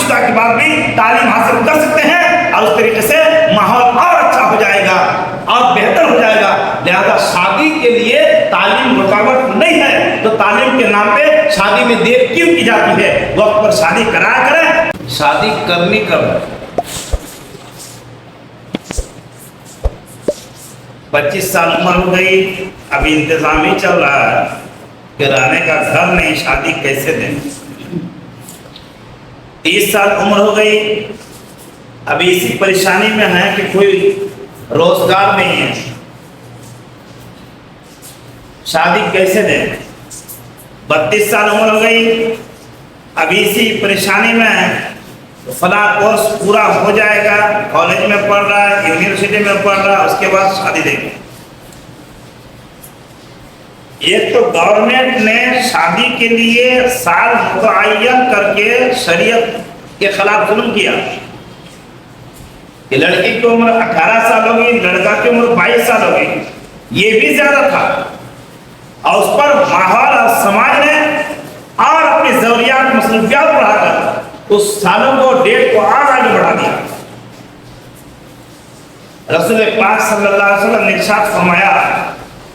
شدہ کے بعد بھی تعلیم حاصل کر سکتے ہیں اور اس طریقے سے ماحول اور اچھا ہو جائے گا اور بہتر ہو جائے گا۔ لہذا شادی کے لیے تعلیم رکاوٹ نہیں ہے، تو تعلیم کے نام پہ شادی میں دیر کیوں کی جاتی ہے؟ وقت پر شادی کرایا کریں۔ شادی کرنی کب ہے؟ 25 سال عمر ہو گئی، ابھی انتظام ہی چل رہا ہے کہ رہنے کا گھر نہیں، شادی کیسے دیں؟ 30 سال عمر ہو گئی، ابھی اسی پریشانی میں ہے کہ کوئی روزگار نہیں ہے، شادی کیسے دیں؟ 32 سال عمر ہو گئی، ابھی اسی پریشانی میں ہے، فلاں کورس پورا ہو جائے گا، کالج میں پڑھ رہا ہے، یونیورسٹی میں پڑھ رہا ہے، اس کے بعد شادی دیں گے۔ ایک تو گورنمنٹ نے شادی کے لیے سال متعین کر کے شریعت کے خلاف ظلم کیا کہ لڑکی کی عمر 18 سال ہوگی، لڑکا کی عمر 22 سال ہوگی، یہ بھی زیادہ تھا، اور اس پر ماحول اور سماج نے اور اپنی ضروریات مصروفیات بڑھا کر اس سالوں کو ڈیٹ کو اور آگے بڑھا دیا۔ رسول پاک صلی اللہ علیہ وسلم نے ارشاد فرمایا،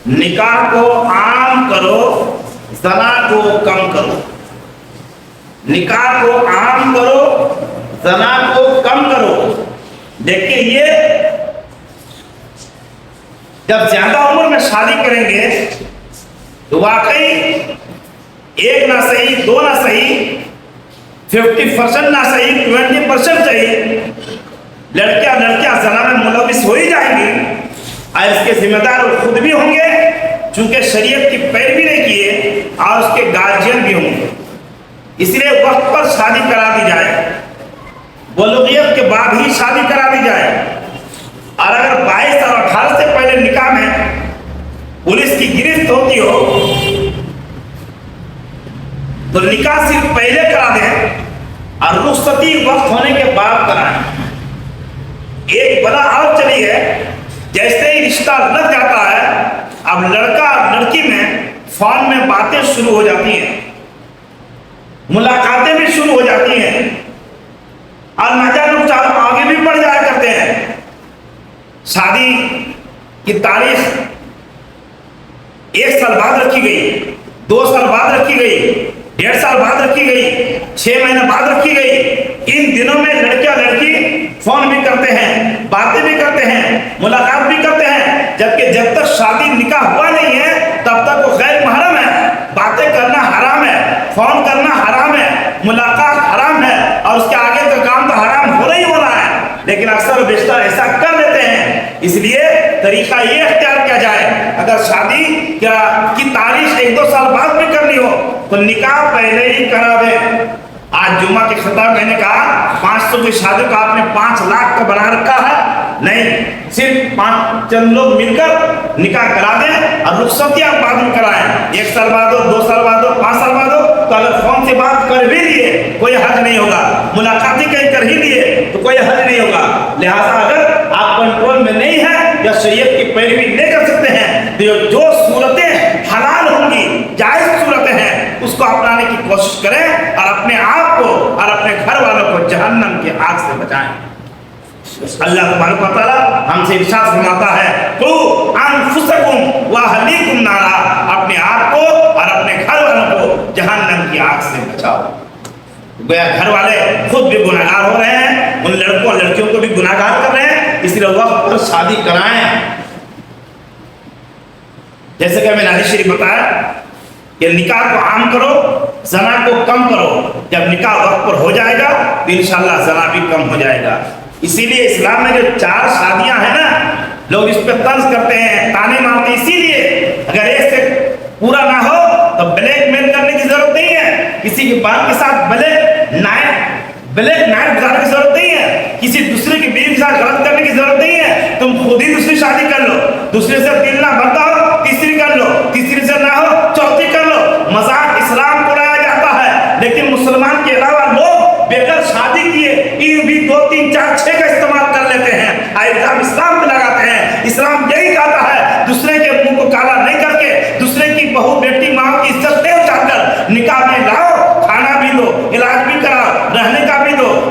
نکاح کو عام کرو، زنا کو کم کرو۔ نکاح کو عام کرو، زنا کو کم کرو۔ دیکھیے، یہ جب زیادہ عمر میں شادی کریں گے تو واقعی ایک نہ صحیح، دو نہ صحیح، 50% نہ صحیح، 20% صحیح، لڑکیاں زنا میں ملوث ہو ہی جائیں گی، اور اس کے ذمہ دار وہ خود بھی ہوں گے چونکہ شریعت کی پیروی نہیں کیے، اور اس کے گارجین بھی ہوں گے۔ اس لیے وقت پر شادی کرا دی جائے، بلوغیت کے بعد ہی شادی کرا دی جائے، اور اگر 22 اور 18 سے پہلے نکاح میں پولیس کی گرفت ہوتی ہو تو نکاح صرف پہلے کرا دیں اور رخصتی وقت ہونے کے بعد کرائیں۔ ایک بلا اور چلی ہے، جیسے ہی رشتہ لگ جاتا ہے، اب لڑکا اور لڑکی میں فون میں باتیں شروع ہو جاتی ہیں، ملاقاتیں بھی شروع ہو جاتی ہیں، اور نہ جانے چاہو آگے بھی بڑھ جایا کرتے ہیں۔ شادی کی تاریخ 1 سال بعد رکھی گئی، 2 سال بعد رکھی گئی، 1.5 سال بعد رکھی گئی، 6 مہینے بعد رکھی گئی۔ ان دنوں میں لڑکیاں لڑکی فون بھی کرتے ہیں، باتیں بھی کرتے ہیں، ملاقات بھی کرتے ہیں، جبکہ جب تک شادی نکاح ہوا نہیں ہے تب تک وہ غیر محرم ہے، باتیں کرنا حرام ہے، فون کرنا حرام ہے، ملاقات حرام ہے، اور اس کے آگے کا کام تو حرام ہو رہی ہونا ہے، لیکن اکثر و بیشتر ایسا کر لیتے ہیں۔ اس لیے طریقہ یہ اختیار کیا جائے، اگر شادی کی تاریخ 1-2 سال بعد بھی کرنی ہو تو نکاح پہلے ہی کرا دیں۔ آج جمعہ کے خطاب میں نے کہا 500 کی شادی کا آپ نے 5 لاکھ کا بنا رکھا ہے، نہیں، صرف 5 چند لوگ مل کر نکاح کرا دیں اور رخصتیاں بعد میں کرائیں، 1 سال بعد ہو، 2 سال بعد ہو، 5 سال بعد ہو، تو اگر فون سے بات کر بھی لیے کوئی حرج نہیں ہوگا، ملاقاتی کہیں کر ہی لیے تو کوئی حرج نہیں ہوگا۔ لہٰذا اگر آپ کنٹرول میں نہیں ہیں یا شریعت کی پیروی نہیں کر سکتے ہیں تو جو صورتیں حلال ہوں گی، جائز صورتیں ہیں، اس کو اپنانے کی کوشش کریں اور اپنے آپ کو اور اپنے گھر والوں کو جہنم کی آگ سے بچائیں۔ اللہ تبارک و تعالیٰ ہم سے ارشاد فرماتا ہے، قُوا أَنفُسَكُمْ وَأَهْلِيكُمْ نَارًا، اپنے آپ کو اور اپنے گھر والوں کو جہنم کی آگ سے بچاؤ۔ گویا گھر والے خود بھی گناہگار ہو رہے ہیں، ان لڑکوں اور لڑکیوں کو بھی گناہگار کر رہے ہیں، اس لیے وقت پر شادی کرائیں۔ جیسے کہ میں نے حدیث شریف بتایا کہ نکاح کو عام کرو، زنا کو کم کرو۔ جب نکاح وقت پر ہو جائے گا تو انشاءاللہ زنا بھی کم ہو جائے گا۔ اسی لیے اسلام میں جو 4 شادیاں ہیں نا، لوگ اس پہ طنز کرتے ہیں، تانے مارتے ہیں، اسی لیے اگر ایک سے پورا نہ ہو تو بلیک میل کرنے کی ضرورت نہیں ہے، کسی کے باپ کے ساتھ بلیک نائٹ گزارنے کی ضرورت نہیں ہے، کسی دوسرے کی بیوی کے ساتھ غلط کرنے کی ضرورت نہیں ہے، تم خود ہی دوسری شادی کر لو، دوسرے سے دل نہ بھرتا ہو تیسری کر لو، تیسری سے نہ ہو چوتھی کر لو۔ مذاق اسلام کو اڑایا جاتا ہے، لیکن مسلمان کے علاوہ لوگ بغیر شادی کیے ان بھی 2 3 4 6 کا استعمال کر لیتے ہیں، الزام اسلام پہ لگاتے ہیں۔ اسلام یہی کہتا ہے دوسرے کے منہ کو کالا نہیں کر کے، دوسرے کی بہو بیٹی ماں کی عزت دے اچھا کر نکاح میں لاؤ، کھانا بھی دو، علاج بھی کراؤ، رہنے کا بھی دو،